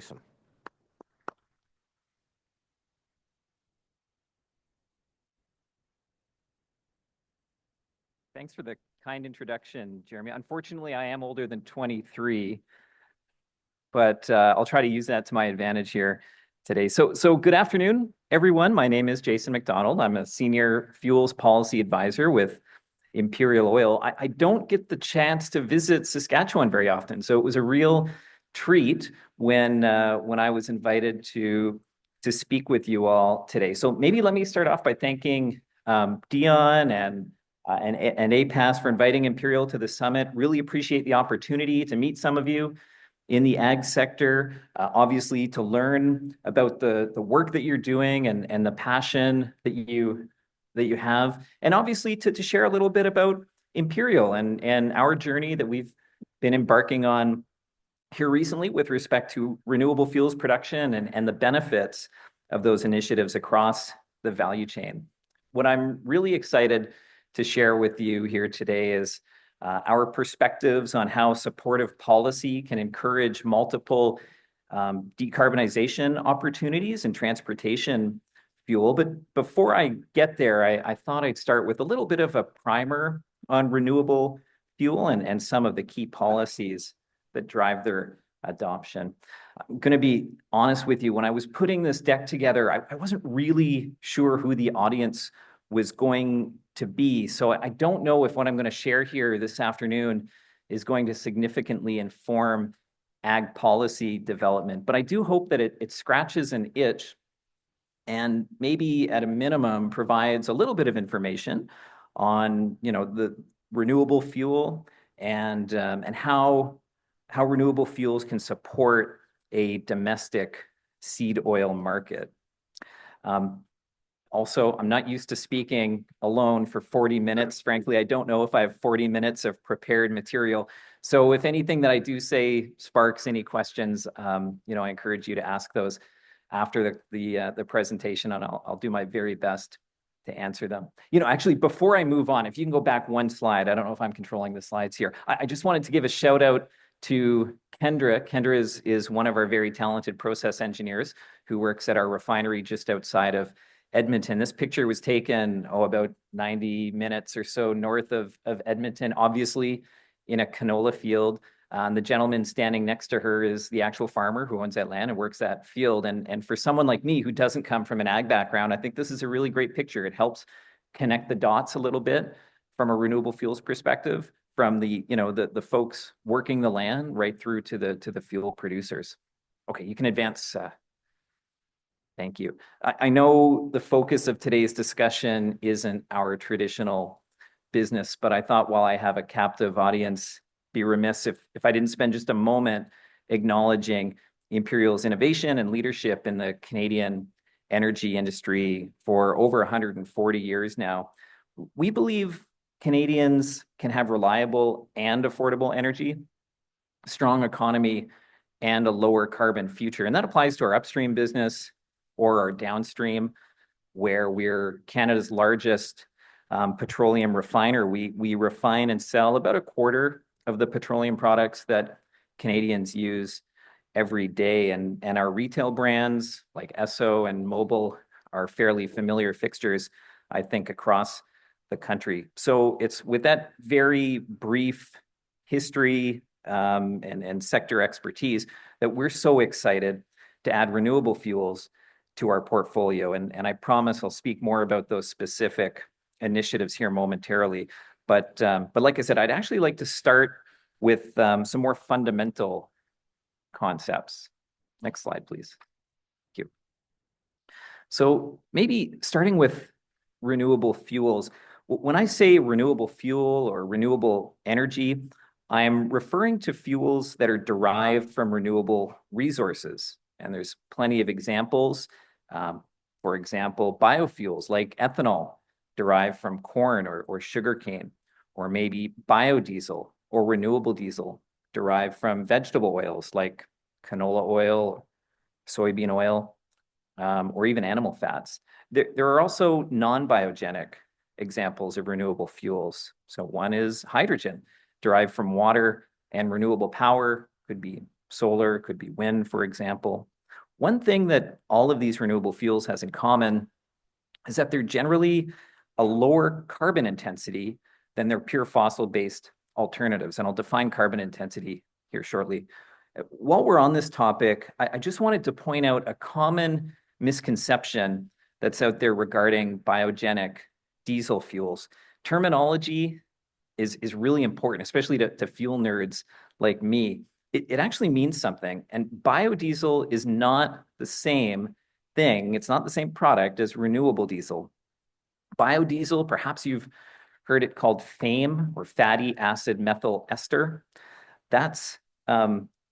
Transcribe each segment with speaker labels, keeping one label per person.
Speaker 1: Jason.
Speaker 2: Thanks for the kind introduction, Jeremy. Unfortunately, I am older than 23, but I'll try to use that to my advantage here today. So good afternoon, everyone. My name is Jason McDonald. I'm a senior fuels policy advisor with Imperial Oil. I don't get the chance to visit Saskatchewan very often, so it was a real treat when I was invited to speak with you all today. So maybe let me start off by thanking Dion and APAS for inviting Imperial to the summit. Really appreciate the opportunity to meet some of you in the ag sector, obviously to learn about the work that you're doing and the passion that you have, and obviously to share a little bit about Imperial and our journey that we've been embarking on here recently with respect to renewable fuels production and the benefits of those initiatives across the value chain. What I'm really excited to share with you here today is our perspectives on how supportive policy can encourage multiple decarbonization opportunities in transportation fuel. But before I get there, I thought I'd start with a little bit of a primer on renewable fuel and some of the key policies that drive their adoption. I'm going to be honest with you, when I was putting this deck together, I wasn't really sure who the audience was going to be. So I don't know if what I'm going to share here this afternoon is going to significantly inform ag policy development, but I do hope that it scratches an itch and maybe at a minimum provides a little bit of information on, the renewable fuel and how renewable fuels can support a domestic seed oil market. Also, I'm not used to speaking alone for 40 minutes. Frankly, I don't know if I have 40 minutes of prepared material. So if anything that I do say sparks any questions, I encourage you to ask those after the presentation, and I'll do my very best to answer them. Actually, before I move on, if you can go back one slide, I don't know if I'm controlling the slides here. I just wanted to give a shout out to Kendra. Kendra is one of our very talented process engineers who works at our refinery just outside of Edmonton. This picture was taken, about 90 minutes or so north of Edmonton, obviously in a canola field. The gentleman standing next to her is the actual farmer who owns that land and works that field. And for someone like me who doesn't come from an ag background, I think this is a really great picture. It helps connect the dots a little bit from a renewable fuels perspective, from the folks working the land right through to the fuel producers. Okay, you can advance. Thank you. I know the focus of today's discussion isn't our traditional business, but I thought while I have a captive audience, be remiss if I didn't spend just a moment acknowledging Imperial's innovation and leadership in the Canadian energy industry for over 140 years now. We believe Canadians can have reliable and affordable energy, strong economy, and a lower carbon future. And that applies to our upstream business or our downstream, where we're Canada's largest petroleum refiner. We refine and sell about a quarter of the petroleum products that Canadians use every day. And our retail brands like Esso and Mobil are fairly familiar fixtures, I think, across the country. So it's with that very brief history and sector expertise that we're so excited to add renewable fuels to our portfolio. And I promise I'll speak more about those specific initiatives here momentarily. But like I said, I'd actually like to start with some more fundamental concepts. Next slide, please. Thank you. So maybe starting with renewable fuels. When I say renewable fuel or renewable energy, I'm referring to fuels that are derived from renewable resources. And there's plenty of examples. For example, biofuels like ethanol derived from corn or sugarcane, or maybe biodiesel or renewable diesel derived from vegetable oils like canola oil, soybean oil, or even animal fats. There are also non-biogenic examples of renewable fuels. So one is hydrogen derived from water and renewable power, could be solar, could be wind, for example. One thing that all of these renewable fuels has in common is that they're generally a lower carbon intensity than their pure fossil-based alternatives. And I'll define carbon intensity here shortly. While we're on this topic, I just wanted to point out a common misconception that's out there regarding biogenic diesel fuels. Terminology is really important, especially to fuel nerds like me. It actually means something. And biodiesel is not the same thing. It's not the same product as renewable diesel. Biodiesel, perhaps you've heard it called FAME, or fatty acid methyl ester. That's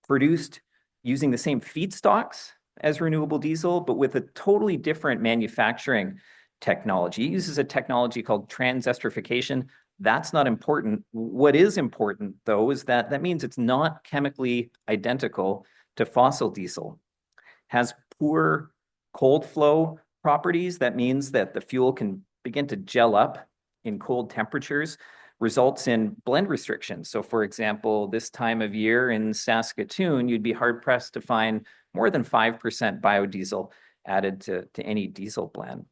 Speaker 2: produced using the same feedstocks as renewable diesel, but with a totally different manufacturing technology. It uses a technology called transesterification. That's not important. What is important, though, is that that means it's not chemically identical to fossil diesel. It has poor cold flow properties. That means that the fuel can begin to gel up in cold temperatures, results in blend restrictions. So, for example, this time of year in Saskatoon, you'd be hard-pressed to find more than 5% biodiesel added to any diesel blend.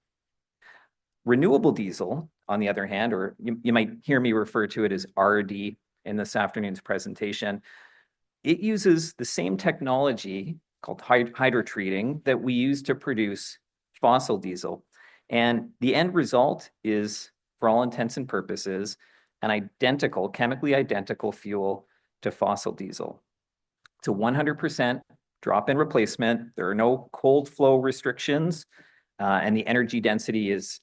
Speaker 2: Renewable diesel, on the other hand, or you might hear me refer to it as RD in this afternoon's presentation, it uses the same technology called hydrotreating that we use to produce fossil diesel. And the end result is, for all intents and purposes, an identical, chemically identical fuel to fossil diesel. It's a 100% drop-in replacement. There are no cold flow restrictions, and the energy density is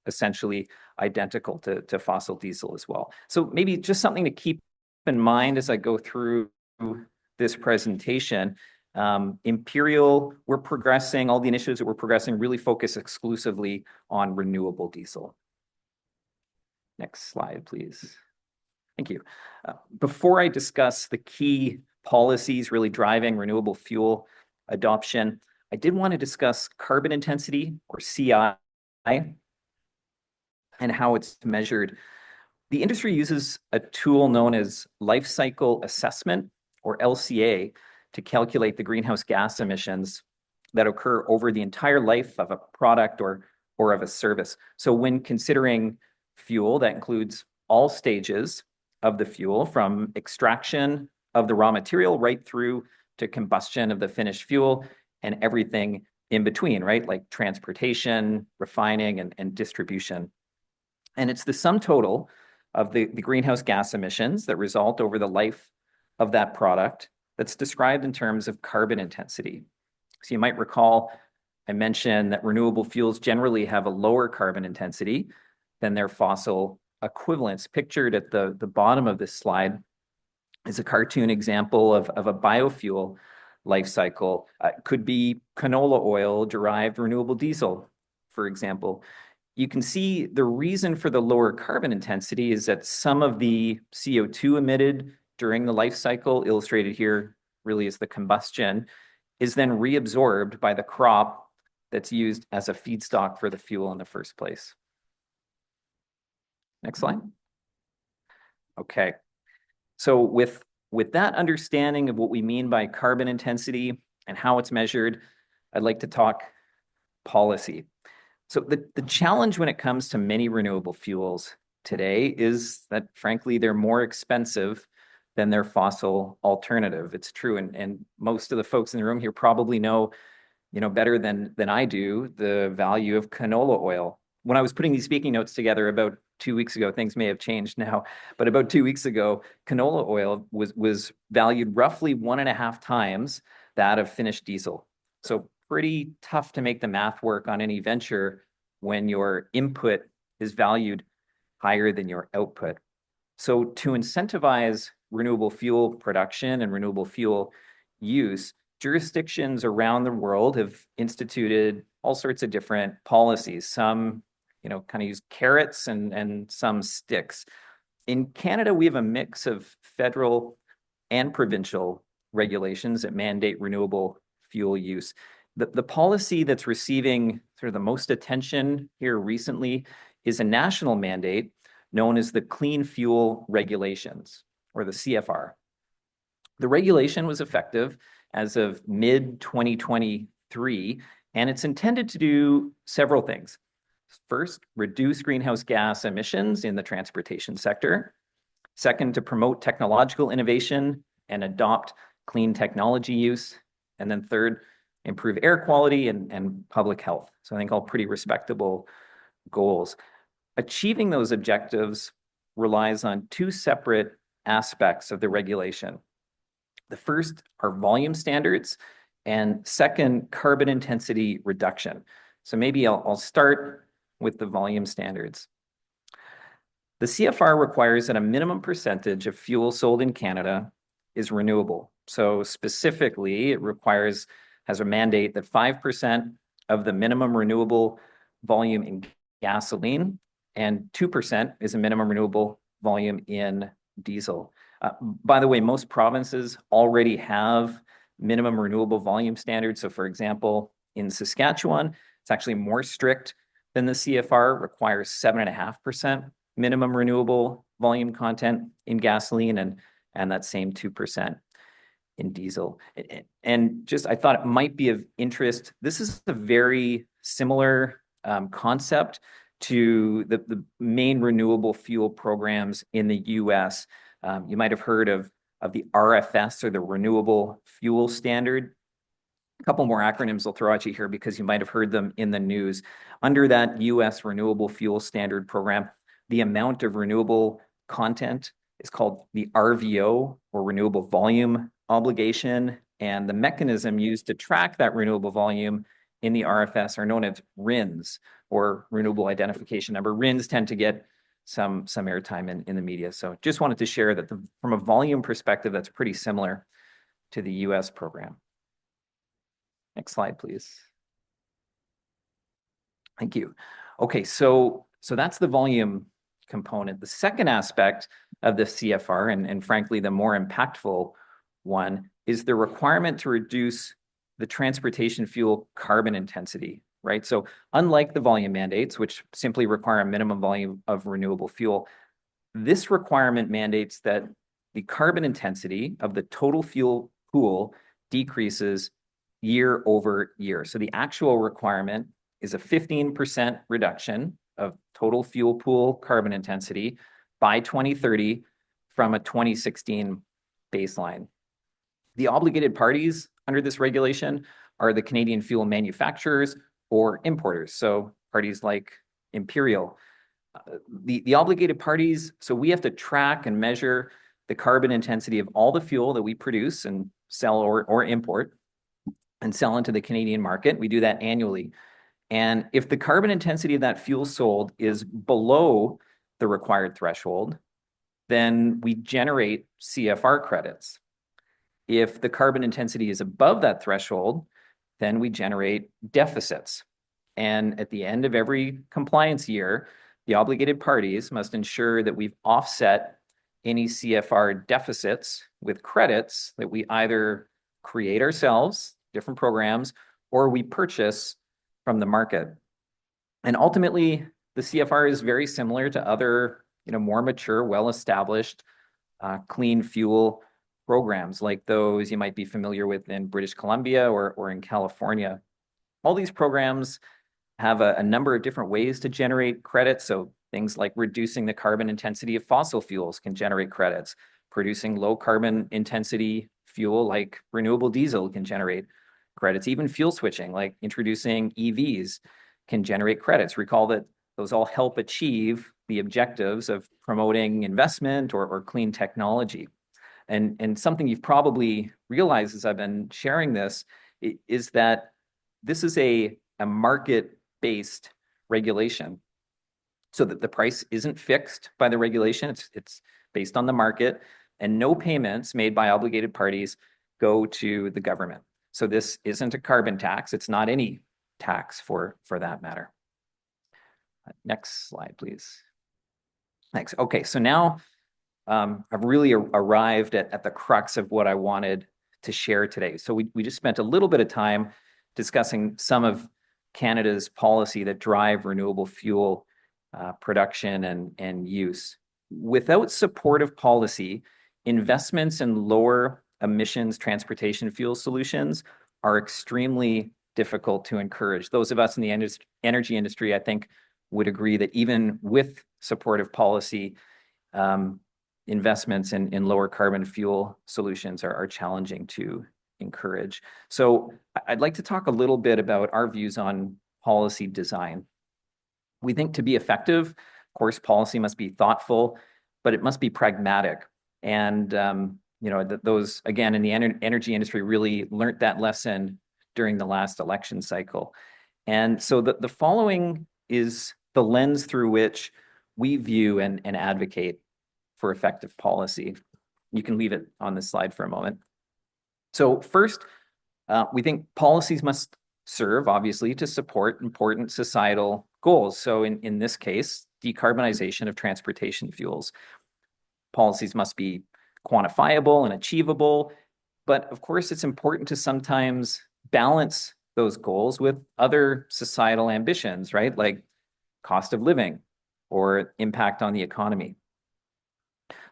Speaker 2: essentially identical to fossil diesel as well. So maybe just something to keep in mind as I go through this presentation. Imperial, we're progressing, all the initiatives that we're progressing really focus exclusively on renewable diesel. Next slide, please. Thank you. Before I discuss the key policies really driving renewable fuel adoption, I did want to discuss carbon intensity, or CI, and how it's measured. The industry uses a tool known as life cycle assessment, or LCA, to calculate the greenhouse gas emissions that occur over the entire life of a product or of a service. So when considering fuel, that includes all stages of the fuel, from extraction of the raw material right through to combustion of the finished fuel, and everything in between, right? Like transportation, refining, and distribution. And it's the sum total of the greenhouse gas emissions that result over the life of that product that's described in terms of carbon intensity. So you might recall I mentioned that renewable fuels generally have a lower carbon intensity than their fossil equivalents. Pictured at the bottom of this slide is a cartoon example of a biofuel life cycle. Could be canola oil derived renewable diesel, for example. You can see the reason for the lower carbon intensity is that some of the CO2 emitted during the life cycle, illustrated here really is the combustion, is then reabsorbed by the crop that's used as a feedstock for the fuel in the first place. Next slide. Okay. So with that understanding of what we mean by carbon intensity and how it's measured, I'd like to talk policy. So the challenge when it comes to many renewable fuels today is that, frankly, they're more expensive than their fossil alternative. It's true, and most of the folks in the room here probably know better than I do the value of canola oil. When I was putting these speaking notes together about 2 weeks ago, things may have changed now, but about 2 weeks ago, canola oil was valued roughly 1.5 times that of finished diesel. So pretty tough to make the math work on any venture when your input is valued higher than your output. So to incentivize renewable fuel production and renewable fuel use, jurisdictions around the world have instituted all sorts of different policies. Some, kind of use carrots and some sticks. In Canada, we have a mix of federal and provincial regulations that mandate renewable fuel use. The policy that's receiving sort of the most attention here recently is a national mandate known as the Clean Fuel Regulations, or the CFR. The regulation was effective as of mid-2023, and it's intended to do several things. First, reduce greenhouse gas emissions in the transportation sector. Second, to promote technological innovation and adopt clean technology use. And then third, improve air quality and public health. So I think all pretty respectable goals. Achieving those objectives relies on two separate aspects of the regulation. The first are volume standards, and second, carbon intensity reduction. So maybe I'll start with the volume standards. The CFR requires that a minimum percentage of fuel sold in Canada is renewable. So specifically, it has a mandate that 5% of the minimum renewable volume in gasoline and 2% is a minimum renewable volume in diesel. By the way, most provinces already have minimum renewable volume standards. So for example, in Saskatchewan, it's actually more strict than the CFR, requires 7.5% minimum renewable volume content in gasoline and that same 2% in diesel. And just, I thought it might be of interest. This is a very similar concept to the main renewable fuel programs in the US. You might have heard of the RFS, or the Renewable Fuel Standard. A couple more acronyms I'll throw at you here because you might have heard them in the news. Under that US Renewable Fuel Standard program, the amount of renewable content is called the RVO, or Renewable Volume Obligation, and the mechanism used to track that renewable volume in the RFS are known as RINs, or Renewable Identification Number. RINs tend to get some airtime in the media. So just wanted to share that from a volume perspective, that's pretty similar to the US program. Next slide, please. Thank you. Okay, so that's the volume component. The second aspect of the CFR, and frankly, the more impactful one, is the requirement to reduce the transportation fuel carbon intensity, right? So unlike the volume mandates, which simply require a minimum volume of renewable fuel, this requirement mandates that the carbon intensity of the total fuel pool decreases year over year. So the actual requirement is a 15% reduction of total fuel pool carbon intensity by 2030 from a 2016 baseline. The obligated parties under this regulation are the Canadian fuel manufacturers or importers, so parties like Imperial. The obligated parties, so we have to track and measure the carbon intensity of all the fuel that we produce and sell or import and sell into the Canadian market. We do that annually. And if the carbon intensity of that fuel sold is below the required threshold, then we generate CFR credits. If the carbon intensity is above that threshold, then we generate deficits. And at the end of every compliance year, the obligated parties must ensure that we've offset any CFR deficits with credits that we either create ourselves, different programs, or we purchase from the market. And ultimately, the CFR is very similar to other, more mature, well-established clean fuel programs like those you might be familiar with in British Columbia or in California. All these programs have a number of different ways to generate credits. So things like reducing the carbon intensity of fossil fuels can generate credits. Producing low carbon intensity fuel like renewable diesel can generate credits. Even fuel switching, like introducing EVs, can generate credits. Recall that those all help achieve the objectives of promoting investment or clean technology. And something you've probably realized as I've been sharing this is that this is a market-based regulation. So that the price isn't fixed by the regulation, it's based on the market, and no payments made by obligated parties go to the government. So this isn't a carbon tax, it's not any tax for that matter. Next slide, please. Thanks. Okay, so now I've really arrived at the crux of what I wanted to share today. So we just spent a little bit of time discussing some of Canada's policy that drive renewable fuel production and use. Without supportive policy, investments in lower emissions transportation fuel solutions are extremely difficult to encourage. Those of us in the energy industry, I think, would agree that even with supportive policy, investments in lower carbon fuel solutions are challenging to encourage. So I'd like to talk a little bit about our views on policy design. We think to be effective, of course, policy must be thoughtful, but it must be pragmatic. And those, again, in the energy industry really learned that lesson during the last election cycle. And so the following is the lens through which we view and advocate for effective policy. You can leave it on this slide for a moment. So first, we think policies must serve, obviously, to support important societal goals. So in this case, decarbonization of transportation fuels. Policies must be quantifiable and achievable, but of course, it's important to sometimes balance those goals with other societal ambitions, right? Like cost of living or impact on the economy.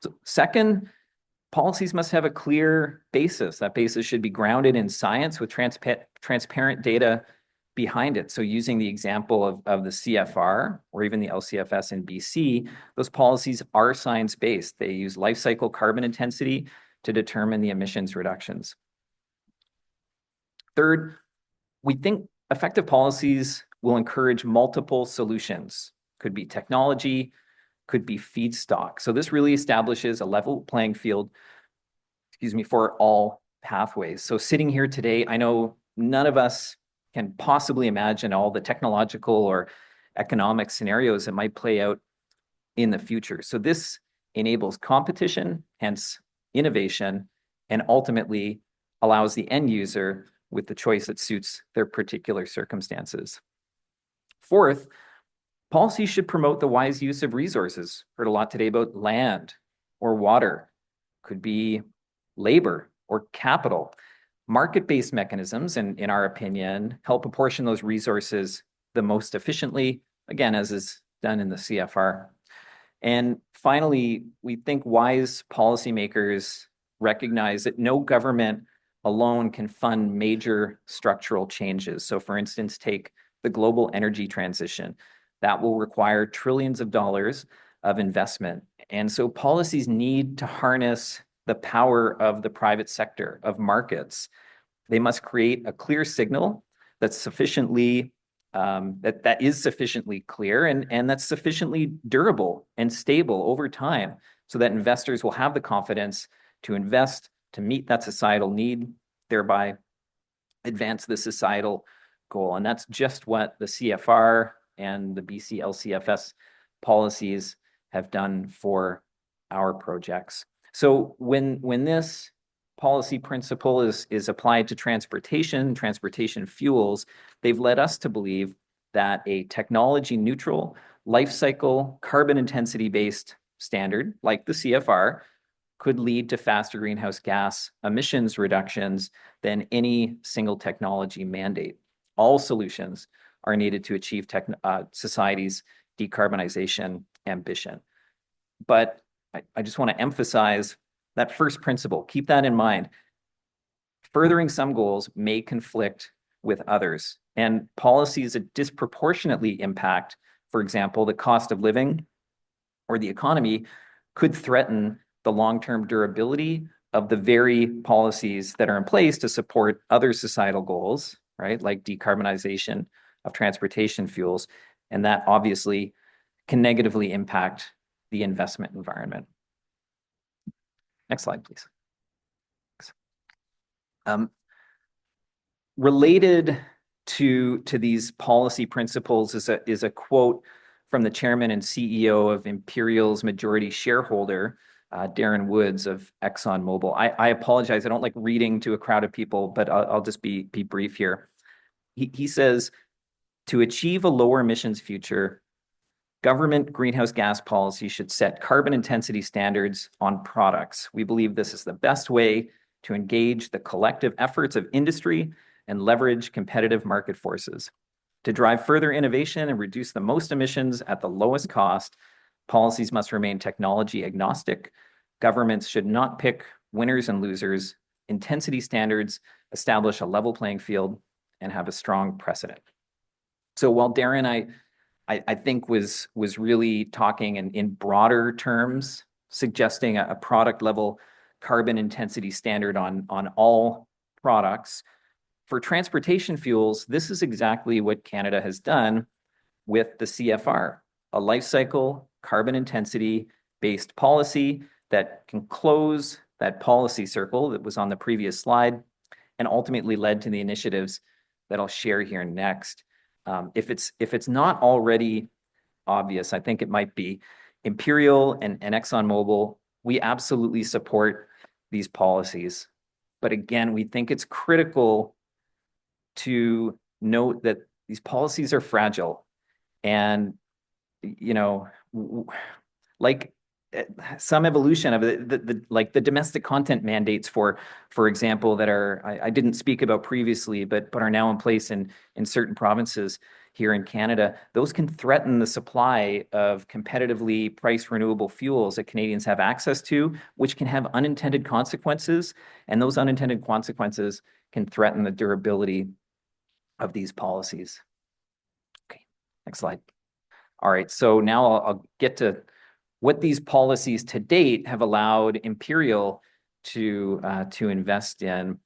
Speaker 2: So second, policies must have a clear basis. That basis should be grounded in science with transparent data behind it. So using the example of the CFR or even the LCFS in BC, those policies are science-based. They use life cycle carbon intensity to determine the emissions reductions. Third, we think effective policies will encourage multiple solutions. Could be technology, could be feedstock. So this really establishes a level playing field, for all pathways. So sitting here today, I know none of us can possibly imagine all the technological or economic scenarios that might play out in the future. So this enables competition, hence innovation, and ultimately allows the end user with the choice that suits their particular circumstances. Fourth, policy should promote the wise use of resources. Heard a lot today about land or water, could be labor or capital. Market-based mechanisms, in our opinion, help apportion those resources the most efficiently, again, as is done in the CFR. And finally, we think wise policymakers recognize that no government alone can fund major structural changes. So for instance, take the global energy transition. That will require trillions of dollars of investment. And so policies need to harness the power of the private sector, of markets. They must create a clear signal that's sufficiently that is sufficiently clear and that's sufficiently durable and stable over time, so that investors will have the confidence to invest to meet that societal need, thereby advance the societal goal. And that's just what the CFR and the BC LCFS policies have done for our projects. So when this policy principle is applied to transportation fuels, they've led us to believe that a technology neutral, life cycle, carbon intensity based standard like the CFR could lead to faster greenhouse gas emissions reductions than any single technology mandate. All solutions are needed to achieve society's decarbonization ambition. But I just want to emphasize that first principle. Keep that in mind. Furthering some goals may conflict with others, and policies that disproportionately impact, for example, the cost of living or the economy, could threaten the long-term durability of the very policies that are in place to support other societal goals, right, like decarbonization of transportation fuels, and that obviously can negatively impact the investment environment. Next slide, please. Related to these policy principles is a quote from the chairman and CEO of Imperial's majority shareholder, Darren Woods of ExxonMobil. I apologize, I don't like reading to a crowd of people, but I'll just be brief here. He says, to achieve a lower emissions future, government greenhouse gas policy should set carbon intensity standards on products. We believe this is the best way to engage the collective efforts of industry and leverage competitive market forces. To drive further innovation and reduce the most emissions at the lowest cost, policies must remain technology agnostic. Governments should not pick winners and losers intensity standards establish a level playing field and have a strong precedent. So while Darren, I think was really talking in broader terms, suggesting a product level carbon intensity standard on all products. For transportation fuels, this is exactly what Canada has done with the CFR, a life cycle carbon intensity based policy that can close that policy circle that was on the previous slide and ultimately led to the initiatives that I'll share here next. If it's not already obvious, I think it might be. Imperial and ExxonMobil, we absolutely support these policies. But again, we think it's critical to note that these policies are fragile. And, you know, like some evolution of like the domestic content mandates, for example, that are I didn't speak about previously, but are now in place in certain provinces here in Canada. Those can threaten the supply of competitively priced renewable fuels that Canadians have access to, which can have unintended consequences, and those unintended consequences can threaten the durability of these policies. Okay, next slide. All right, so now I'll get to what these policies to date have allowed Imperial to invest in.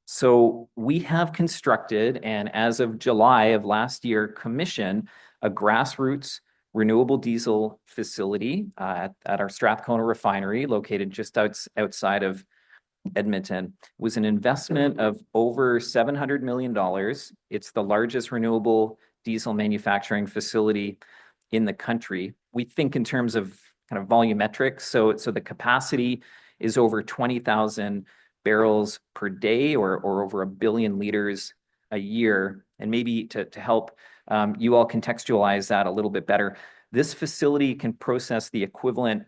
Speaker 2: So we have constructed, and as of July of last year, commissioned a grassroots renewable diesel facility at our Strathcona refinery, located just outside of Edmonton. It was an investment of over $700 million. It's the largest renewable diesel manufacturing facility in the country. We think in terms of kind of volumetrics. So the capacity is over 20,000 barrels per day, or over 1 billion liters a year. And maybe to help you all contextualize that a little bit better, this facility can process the equivalent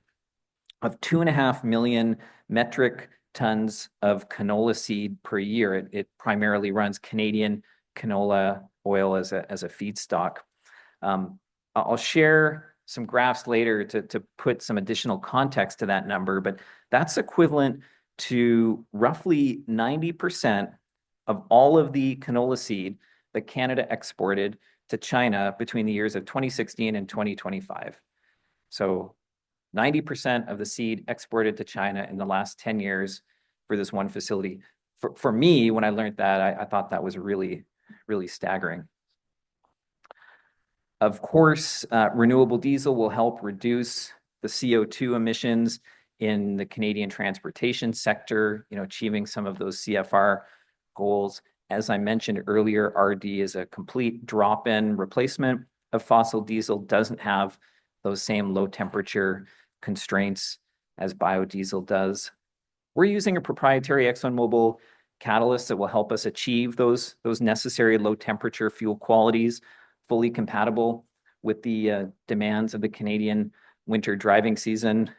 Speaker 2: of 2.5 million metric tons of canola seed per year. It primarily runs Canadian canola oil as a feedstock. I'll share some graphs later to put some additional context to that number, but that's equivalent to roughly 90% of all of the canola seed that Canada exported to China between the years of 2016 and 2025. So 90% of the seed exported to China in the last 10 years for this one facility. For me, when I learned that, I thought that was really, really staggering. Of course, renewable diesel will help reduce the CO2 emissions in the Canadian transportation sector, achieving some of those CFR goals. As I mentioned earlier, RD is a complete drop-in replacement of fossil diesel, doesn't have those same low temperature constraints as biodiesel does. We're using a proprietary ExxonMobil catalyst that will help us achieve those necessary low temperature fuel qualities, fully compatible with the demands of the Canadian winter driving season.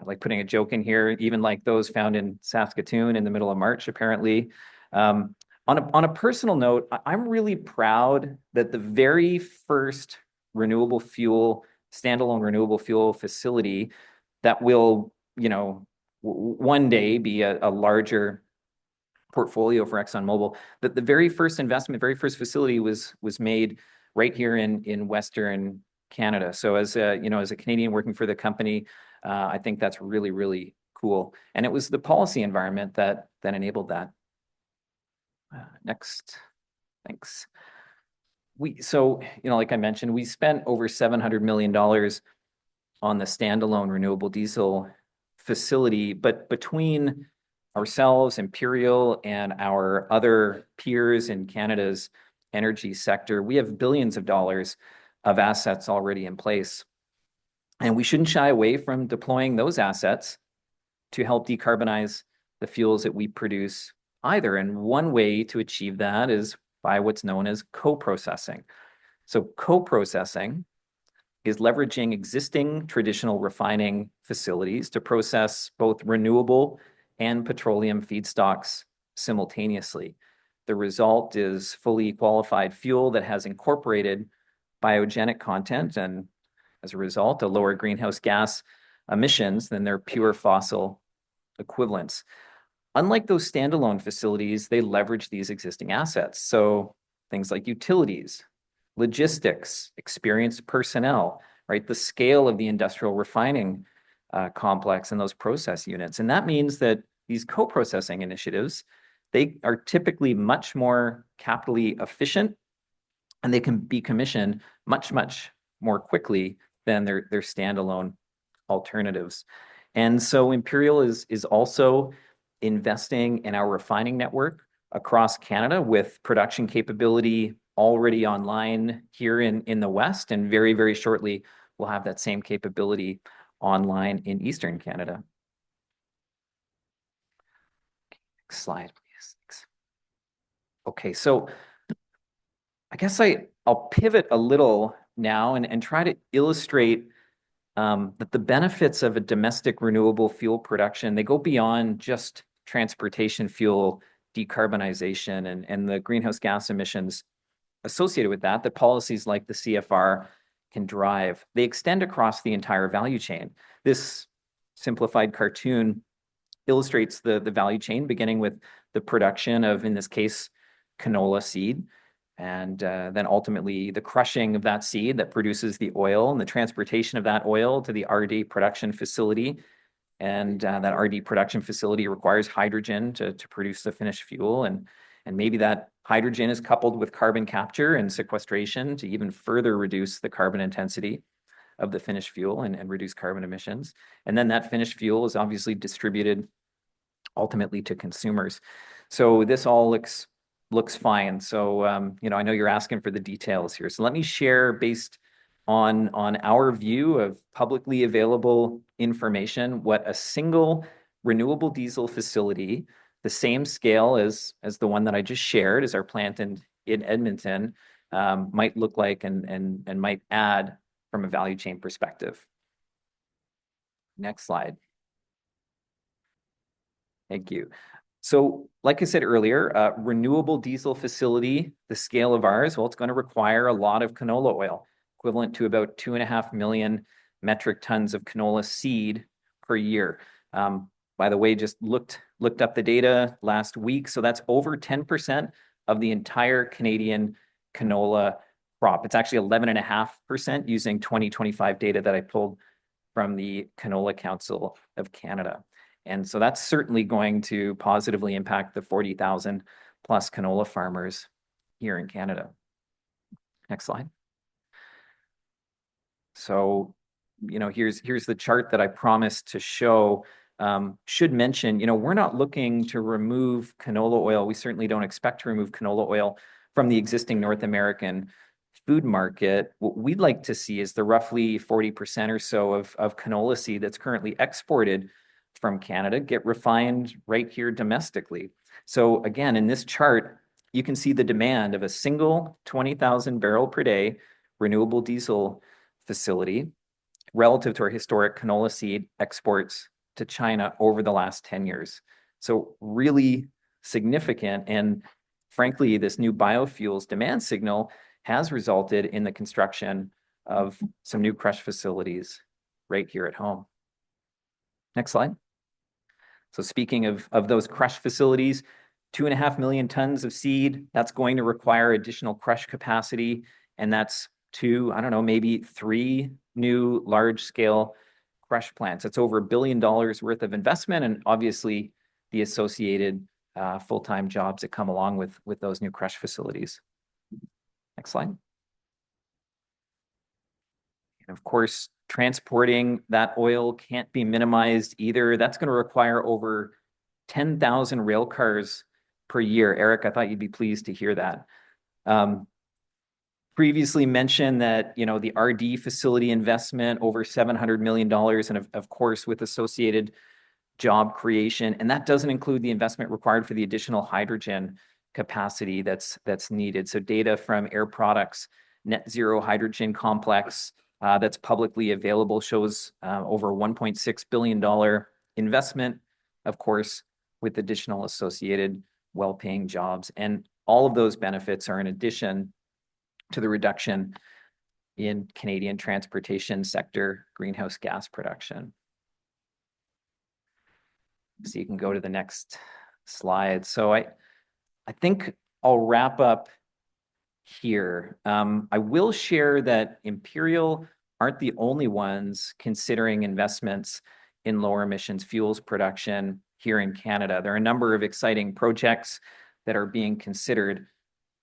Speaker 2: Like putting a joke in here, even like those found in Saskatoon in the middle of March, apparently. On a personal note, I'm really proud that the very first standalone renewable fuel facility that will, one day be a larger portfolio for ExxonMobil, that the very first facility was made right here in Western Canada. So as a Canadian working for the company, I think that's really, really cool. And it was the policy environment that enabled that. Next, thanks. Like I mentioned, we spent over $700 million on the standalone renewable diesel facility, but between ourselves, Imperial, and our other peers in Canada's energy sector, we have billions of dollars of assets already in place. And we shouldn't shy away from deploying those assets to help decarbonize the fuels that we produce either. And one way to achieve that is by what's known as co-processing. So co-processing is leveraging existing traditional refining facilities to process both renewable and petroleum feedstocks simultaneously. The result is fully qualified fuel that has incorporated biogenic content, and as a result, a lower greenhouse gas emissions than their pure fossil equivalents. Unlike those standalone facilities, they leverage these existing assets. So things like utilities, logistics, experienced personnel, right? The scale of the industrial refining complex and those process units. And that means that these co-processing initiatives, they are typically much more capitally efficient, and they can be commissioned much, much more quickly than their standalone alternatives. And so Imperial is also investing in our refining network across Canada with production capability already online here in the West, and very, very shortly we'll have that same capability online in Eastern Canada. Next slide, please. Thanks. Okay, so I guess I'll pivot a little now and try to illustrate that the benefits of a domestic renewable fuel production, they go beyond just transportation fuel decarbonization and the greenhouse gas emissions associated with that, that policies like the CFR can drive. They extend across the entire value chain. This simplified cartoon illustrates the value chain, beginning with the production of, in this case, canola seed, and then ultimately the crushing of that seed that produces the oil and the transportation of that oil to the RD production facility. And that RD production facility requires hydrogen to produce the finished fuel. And maybe that hydrogen is coupled with carbon capture and sequestration to even further reduce the carbon intensity of the finished fuel and reduce carbon emissions. And then that finished fuel is obviously distributed ultimately to consumers. So this all looks fine. So, I know you're asking for the details here. So let me share, based on our view of publicly available information, what a single renewable diesel facility, the same scale as the one that I just shared, as our plant in Edmonton, might look like and might add from a value chain perspective. Next slide. Thank you. So like I said earlier, renewable diesel facility, the scale of ours, well, it's going to require a lot of canola oil, equivalent to about 2.5 million metric tons of canola seed per year. By the way, just looked up the data last week. So that's over 10% of the entire Canadian canola crop. It's actually 11.5% using 2025 data that I pulled from the Canola Council of Canada. And so that's certainly going to positively impact the 40,000 plus canola farmers here in Canada. Next slide. So, here's the chart that I promised to show. Should mention, we're not looking to remove canola oil. We certainly don't expect to remove canola oil from the existing North American food market. What we'd like to see is the roughly 40% or so of canola seed that's currently exported from Canada get refined right here domestically. So again, in this chart, you can see the demand of a single 20,000 barrel per day renewable diesel facility relative to our historic canola seed exports to China over the last 10 years. So really significant. And frankly, this new biofuels demand signal has resulted in the construction of some new crush facilities right here at home. Next slide. So speaking of those crush facilities, 2.5 million tons of seed, that's going to require additional crush capacity. And that's maybe 3 new large-scale crush plants. It's over $1 billion worth of investment, and obviously the associated full-time jobs that come along with those new crush facilities. Next slide. And of course, transporting that oil can't be minimized either. That's going to require over 10,000 rail cars per year. Eric, I thought you'd be pleased to hear that. Previously mentioned that, the RD facility investment, over $700 million, and of course, with associated job creation. And that doesn't include the investment required for the additional hydrogen capacity that's needed. So data from Air Products Net Zero Hydrogen Complex that's publicly available shows over $1.6 billion investment, of course, with additional associated well-paying jobs. And all of those benefits are in addition to the reduction in Canadian transportation sector greenhouse gas production. So you can go to the next slide. So I think I'll wrap up here. I will share that Imperial aren't the only ones considering investments in lower emissions fuels production here in Canada. There are a number of exciting projects that are being considered,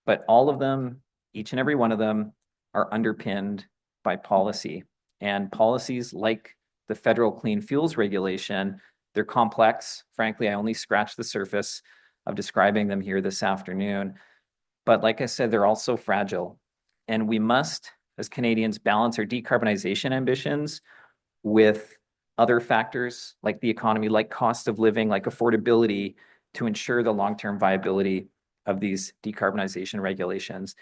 Speaker 2: but all of them, each and every one of them, are underpinned by policy. And policies like the federal clean fuels regulation, they're complex. Frankly, I only scratched the surface of describing them here this afternoon. But like I said, they're also fragile. And we must, as Canadians, balance our decarbonization ambitions with other factors like the economy, like cost of living, like affordability, to ensure the long-term viability of these decarbonization regulations.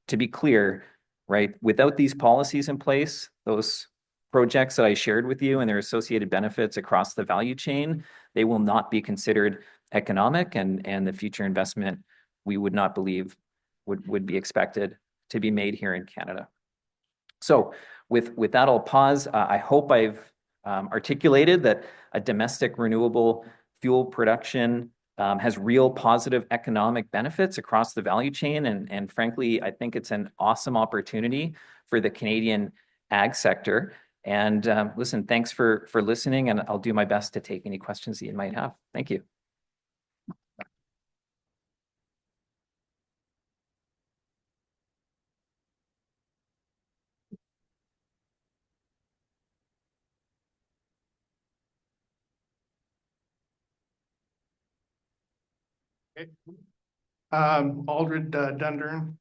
Speaker 2: To be clear, right, without these policies in place, those projects that I shared with you and their associated benefits across the value chain, they will not be considered economic, and the future investment we would not believe would be expected to be made here in Canada. So with that, I'll pause. I hope I've articulated that a domestic renewable fuel production has real positive economic benefits across the value chain. And frankly, I think it's an awesome opportunity for the Canadian ag sector. And listen, thanks for listening, and I'll do my best to take any questions that you might have. Thank you.
Speaker 1: Okay. Aldred Dundern,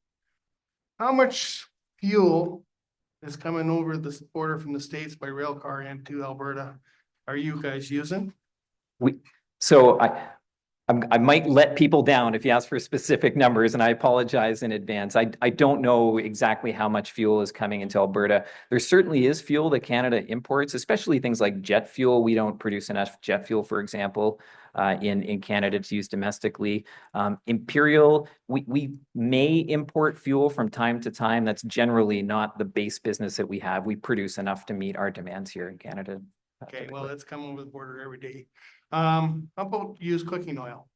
Speaker 1: how much fuel is coming over the border from the States by rail car into Alberta are you guys using?
Speaker 2: So I might let people down if you ask for specific numbers, and I apologize in advance. I don't know exactly how much fuel is coming into Alberta. There certainly is fuel that Canada imports, especially things like jet fuel. We don't produce enough jet fuel, for example, in Canada to use domestically. Imperial, we may import fuel from time to time. That's generally not the base business that we have. We produce enough to meet our demands here in Canada.
Speaker 1: Okay, well, it's coming over the border every day. How about used cooking oil?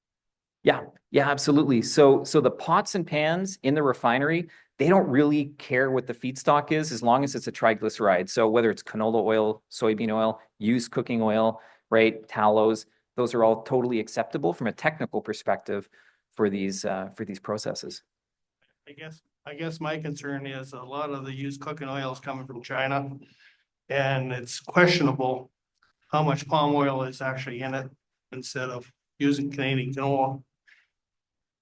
Speaker 2: Yeah, absolutely. So the pots and pans in the refinery, they don't really care what the feedstock is as long as it's a triglyceride. So whether it's canola oil, soybean oil, used cooking oil, right, tallows, those are all totally acceptable from a technical perspective for these processes.
Speaker 1: I guess my concern is a lot of the used cooking oil is coming from China, and it's questionable how much palm oil is actually in it instead of using Canadian canola.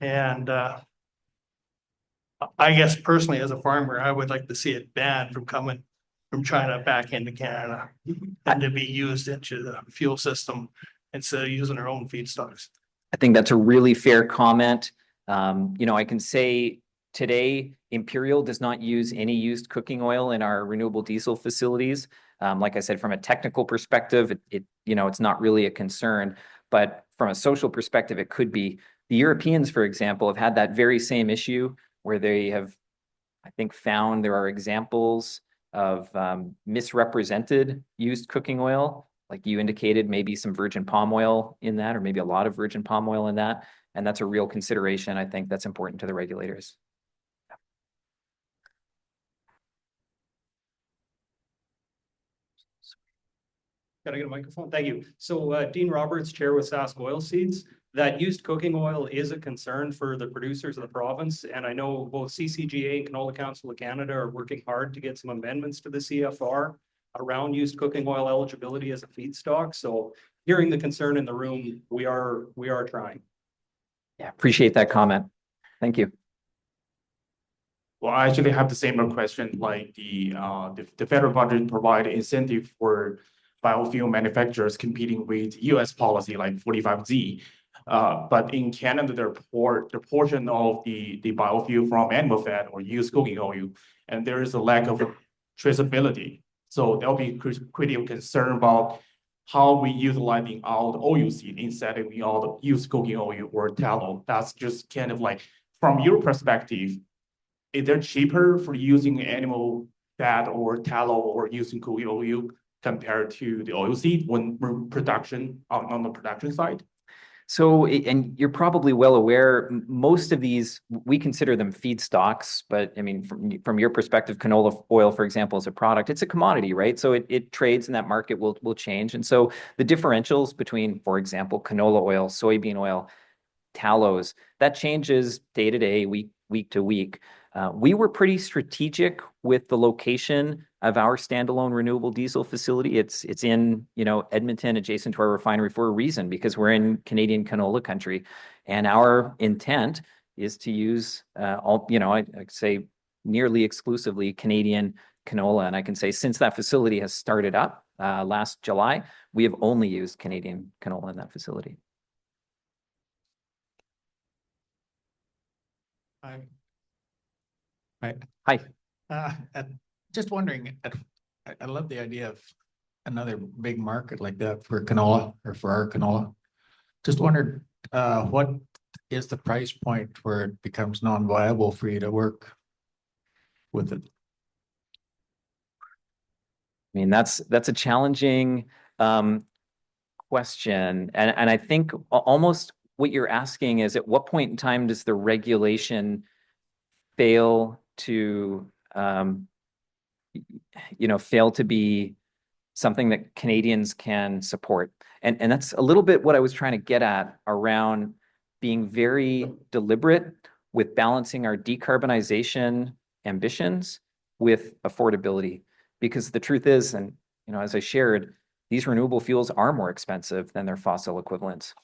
Speaker 1: And I guess personally, as a farmer, I would like to see it banned from coming from China back into Canada and to be used into the fuel system instead of using our own feedstocks.
Speaker 2: I think that's a really fair comment. I can say today, Imperial does not use any used cooking oil in our renewable diesel facilities. Like I said, from a technical perspective, it's not really a concern, but from a social perspective, it could be. The Europeans, for example, have had that very same issue where they have, I think, found there are examples of misrepresented used cooking oil. Like you indicated, maybe some virgin palm oil in that, or maybe a lot of virgin palm oil in that. And that's a real consideration. I think that's important to the regulators.
Speaker 3: Got to get a microphone. Thank you. So Dean Roberts, Chair with Sask Oilseeds. That used cooking oil is a concern for the producers of the province. And I know both CCGA and Canola Council of Canada are working hard to get some amendments to the CFR around used cooking oil eligibility as a feedstock. So hearing the concern in the room, we are trying.
Speaker 2: Yeah, appreciate that comment. Thank you.
Speaker 4: Well, I actually have the same question, like the federal budget provide incentive for biofuel manufacturers competing with US policy like 45Z. But in Canada, the portion of the biofuel from animal fat or used cooking oil, and there is a lack of traceability. So there'll be critical concern about how we utilizing all the oil seed instead of all the used cooking oil or tallow. That's just kind of like, from your perspective, is it cheaper for using animal fat or tallow or using cooking oil compared to the oil seed when production on the production side?
Speaker 2: So, and you're probably well aware, most of these, we consider them feedstocks, but I mean, from your perspective, canola oil, for example, is a product, it's a commodity, right? So it trades and that market will change. And so the differentials between, for example, canola oil, soybean oil, tallows, that changes day to day, week to week. We were pretty strategic with the location of our standalone renewable diesel facility. It's in, Edmonton, adjacent to our refinery for a reason, because we're in Canadian canola country. And our intent is to use I'd say nearly exclusively Canadian canola. And I can say since that facility has started up last July, we have only used Canadian canola in that facility.
Speaker 5: Hi.
Speaker 2: Hi.
Speaker 5: Just wondering, I love the idea of another big market like that for canola or for our canola. Just wondered, what is the price point where it becomes non-viable for you to work with it?
Speaker 2: I mean, that's a challenging question. And I think almost what you're asking is at what point in time does the regulation fail to fail to be something that Canadians can support. And that's a little bit what I was trying to get at around being very deliberate with balancing our decarbonization ambitions with affordability. Because the truth is, and as I shared, these renewable fuels are more expensive than their fossil equivalents.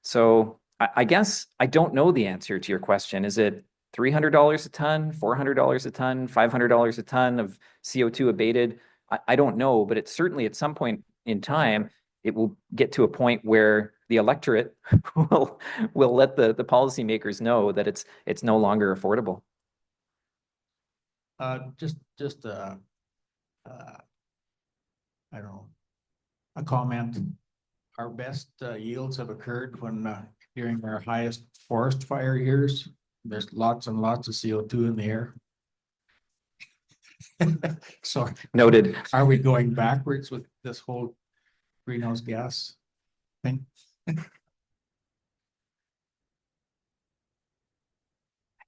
Speaker 2: So I guess I don't know the answer to your question. Is it $300 a ton, $400 a ton, $500 a ton of CO2 abated? I don't know, but it's certainly at some point in time, it will get to a point where the electorate will let the policymakers know that it's no longer affordable.
Speaker 5: Just I don't know, a comment. Our best yields have occurred when during our highest forest fire years. There's lots and lots of CO2 in the air. So
Speaker 2: Noted.
Speaker 5: are we going backwards with this whole greenhouse gas thing?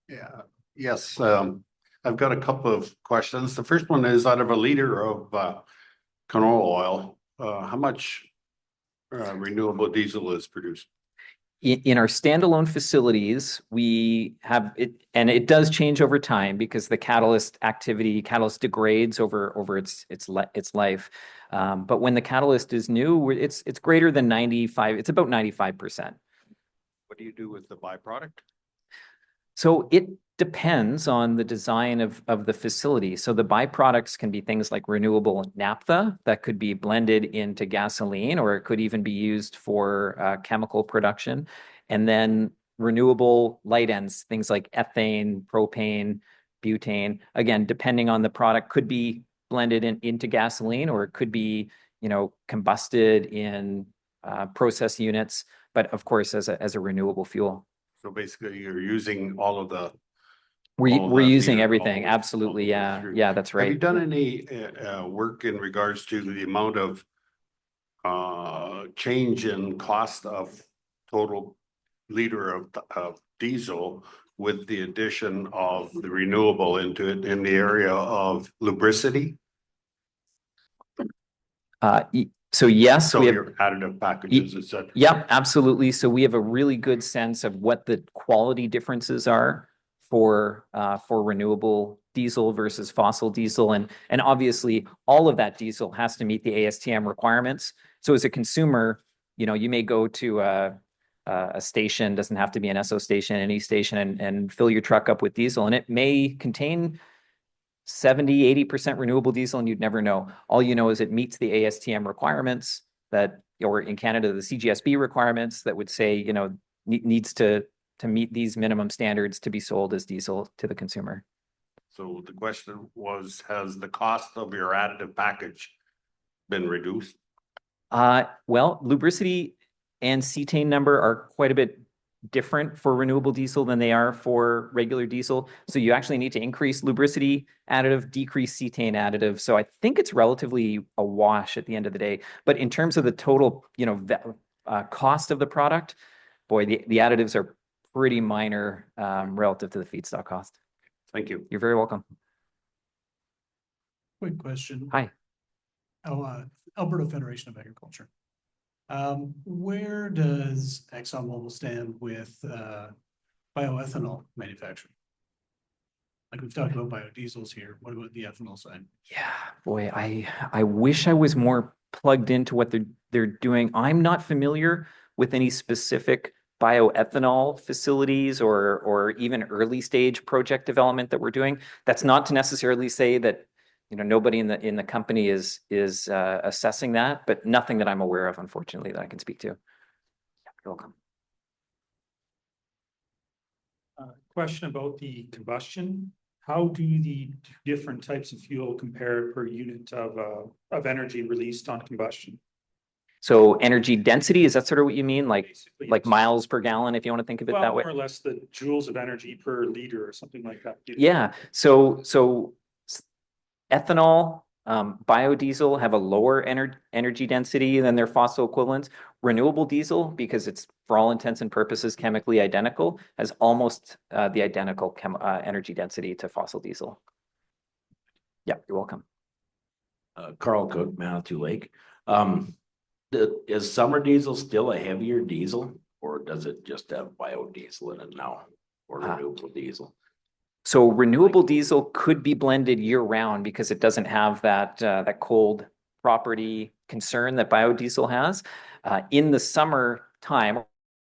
Speaker 6: Yeah, yes, I've got a couple of questions. The first one is out of a liter of canola oil, how much renewable diesel is produced?
Speaker 2: In our standalone facilities, we have it, and it does change over time because the catalyst degrades over its life. But when the catalyst is new, it's greater than 95. It's about 95%.
Speaker 6: What do you do with the byproduct?
Speaker 2: So it depends on the design of the facility. So the byproducts can be things like renewable naphtha that could be blended into gasoline, or it could even be used for chemical production. And then renewable light ends, things like ethane, propane, butane, again, depending on the product, could be blended into gasoline, or it could be, combusted in process units, but of course, as a renewable fuel.
Speaker 6: So basically, you're using all of the.
Speaker 2: We're using
Speaker 6: either
Speaker 2: everything.
Speaker 6: all
Speaker 2: Absolutely.
Speaker 6: the way
Speaker 2: Yeah.
Speaker 6: through.
Speaker 2: Yeah, that's
Speaker 6: Have you
Speaker 2: right.
Speaker 6: done any work in regards to the amount of change in cost of total liter of diesel with the addition of the renewable into it in the area of lubricity?
Speaker 2: So yes,
Speaker 6: So
Speaker 2: we have.
Speaker 6: your additive packages, et cetera.
Speaker 2: Yep, absolutely. So we have a really good sense of what the quality differences are for renewable diesel versus fossil diesel, and obviously all of that diesel has to meet the ASTM requirements. So as a consumer, you may go to a station, doesn't have to be an Esso station, any station, and fill your truck up with diesel, and it may contain 70-80% renewable diesel, and you'd never know. All you know is it meets the ASTM requirements or in Canada, the CGSB requirements that would say, needs to meet these minimum standards to be sold as diesel to the consumer.
Speaker 6: So the question was, has the cost of your additive package been reduced?
Speaker 2: Well, lubricity and cetane number are quite a bit different for renewable diesel than they are for regular diesel. So you actually need to increase lubricity additive, decrease cetane additive. So I think it's relatively a wash at the end of the day. But in terms of the total, cost of the product, boy, the additives are pretty minor relative to the feedstock cost.
Speaker 6: Thank you.
Speaker 2: You're very welcome.
Speaker 7: Quick question.
Speaker 2: Hi.
Speaker 7: Alberta Federation of Agriculture. Where does ExxonMobil stand with bioethanol manufacturing? Like we've talked about biodiesels here. What about the ethanol side?
Speaker 2: Yeah, boy, I wish I was more plugged into what they're doing. I'm not familiar with any specific bioethanol facilities or even early stage project development that we're doing. That's not to necessarily say that, you know, nobody in the company is assessing that, but nothing that I'm aware of, unfortunately, that I can speak to. Yeah, you're welcome.
Speaker 8: Question about the combustion. How do the different types of fuel compare per unit of energy released on combustion?
Speaker 2: So energy density, is that sort of what you mean?
Speaker 8: Basically,
Speaker 2: Like
Speaker 8: yes.
Speaker 2: miles per gallon, if you want to think of it
Speaker 8: Well,
Speaker 2: that way?
Speaker 8: more or less the joules of energy per liter or something like that.
Speaker 2: Yeah, so ethanol, biodiesel have a lower energy density than their fossil equivalents. Renewable diesel, because it's for all intents and purposes chemically identical, has almost the identical energy density to fossil diesel. Yeah, you're welcome.
Speaker 9: Carl Cook, Manitou Lake. Is summer diesel still a heavier diesel, or does it just have biodiesel in it now, or renewable diesel?
Speaker 2: So renewable diesel could be blended year round because it doesn't have that cold property concern that biodiesel has. In the summer time,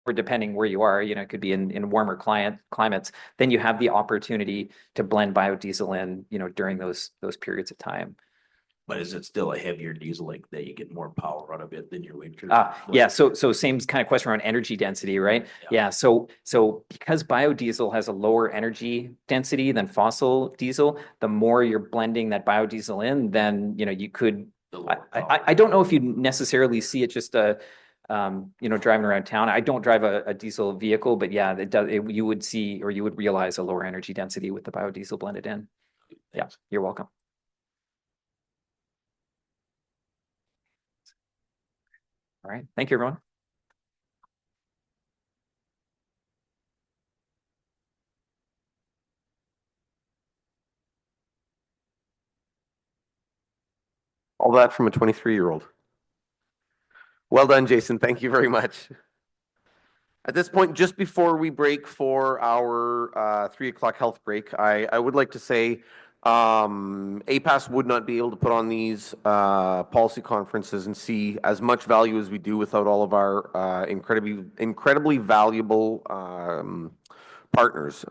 Speaker 2: or depending where you are, you know, it could be in warmer climates, then you have the opportunity to blend biodiesel in, you know, during those periods of time.
Speaker 9: But is it still a heavier diesel, like that you get more power out of it than your winter?
Speaker 2: Yeah, so same kind of question around energy density, right? Yeah, so because biodiesel has a lower energy density than fossil diesel, the more you're blending that biodiesel in, then, you know, you could, I don't know if you necessarily see it just you know, driving around town. I don't drive a diesel vehicle, but yeah, you would see, or you would realize a lower energy density with the biodiesel blended in. Yeah, you're welcome. All right. Thank you, everyone.
Speaker 10: All that from a 23-year-old. Well done, Jason. Thank you very much. At this point, just before we break for our 3 o'clock health break, I would like to say APAS would not be able to put on these policy conferences and see as much value as we do without all of our incredibly valuable partners.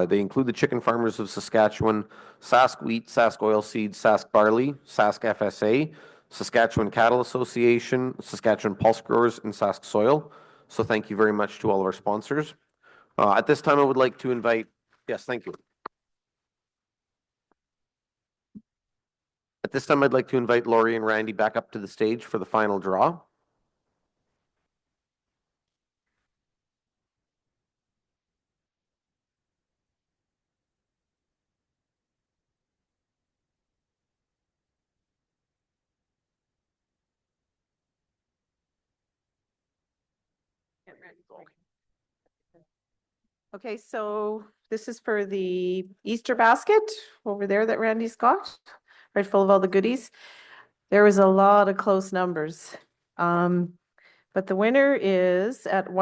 Speaker 10: They include the Chicken Farmers of Saskatchewan, Sask Wheat, Sask Oilseeds, Sask Barley, Sask FSA, Saskatchewan Cattle Association, Saskatchewan Pulse Growers, and Sask Soil. So thank you very much to all of our sponsors. At this time, I would like to invite, yes, thank you. At this time, I'd like to invite Lori and Randy back up to the stage for the final draw.
Speaker 11: Okay, so this is for the Easter basket over there that Randy's got, right, full of all the goodies. There was a lot of close numbers. But the winner is at